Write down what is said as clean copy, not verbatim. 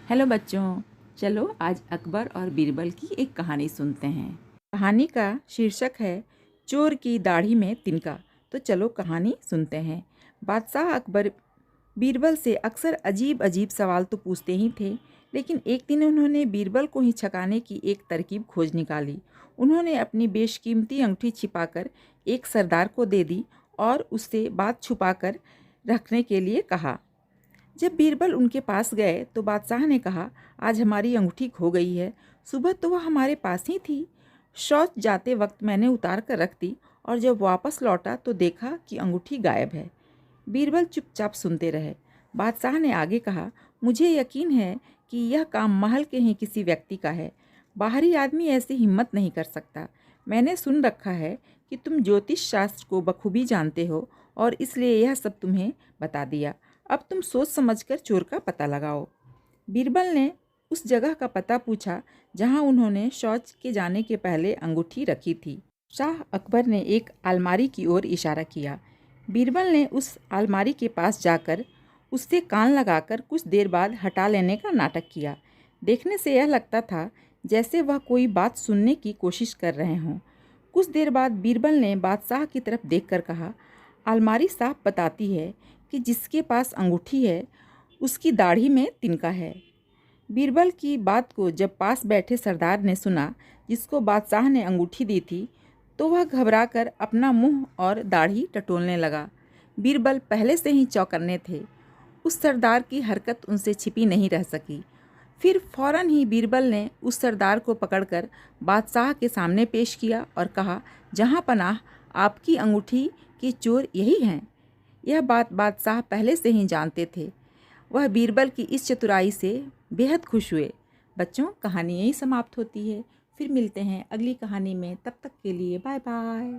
Hello बच्चों, चलो आज अकबर और बीरबल की एक कहानी सुनते हैं। कहानी का शीर्षक है चोर की दाढ़ी में तिनका। तो चलो कहानी सुनते हैं। बादशाह अकबर बीरबल से अक्सर अजीब अजीब सवाल तो पूछते ही थे, लेकिन एक दिन उन्होंने बीरबल को ही छकाने की एक तरकीब खोज निकाली। उन्होंने अपनी बेशकीमती अंगूठी छिपाकर एक सरदार को दे दी और उससे बात छुपाकर रखने के लिए कहा। जब बीरबल उनके पास गए तो बादशाह ने कहा, आज हमारी अंगूठी खो गई है। सुबह तो वह हमारे पास ही थी। शौच जाते वक्त मैंने उतार कर रख दी और जब वापस लौटा तो देखा कि अंगूठी गायब है। बीरबल चुपचाप सुनते रहे। बादशाह ने आगे कहा, मुझे यकीन है कि यह काम महल के ही किसी व्यक्ति का है। बाहरी आदमी ऐसी हिम्मत नहीं कर सकता। मैंने सुन रखा है कि तुम ज्योतिष शास्त्र को बखूबी जानते हो और इसलिए यह सब तुम्हें बता दिया। अब तुम सोच समझकर चोर का पता लगाओ। बीरबल ने उस जगह का पता पूछा जहां उन्होंने शौच के जाने के पहले अंगूठी रखी थी। शाह अकबर ने एक अलमारी की ओर इशारा किया। बीरबल ने उस अलमारी के पास जाकर उससे कान लगाकर कुछ देर बाद हटा लेने का नाटक किया। देखने से यह लगता था जैसे वह कोई बात सुनने की कोशिश कर रहे हों। कुछ देर बाद बीरबल ने बादशाह की तरफ देखकर कहा, अलमारी साफ बताती है कि जिसके पास अंगूठी है उसकी दाढ़ी में तिनका है। बीरबल की बात को जब पास बैठे सरदार ने सुना, जिसको बादशाह ने अंगूठी दी थी, तो वह घबराकर अपना मुंह और दाढ़ी टटोलने लगा। बीरबल पहले से ही चौकन्ने थे। उस सरदार की हरकत उनसे छिपी नहीं रह सकी। फिर फौरन ही बीरबल ने उस सरदार को पकड़कर बादशाह के सामने पेश किया और कहा, जहाँ पनाह, आपकी अंगूठी के चोर यही हैं। यह बात बादशाह पहले से ही जानते थे। वह बीरबल की इस चतुराई से बेहद खुश हुए। बच्चों, कहानी यहीं समाप्त होती है। फिर मिलते हैं अगली कहानी में। तब तक के लिए बाय बाय।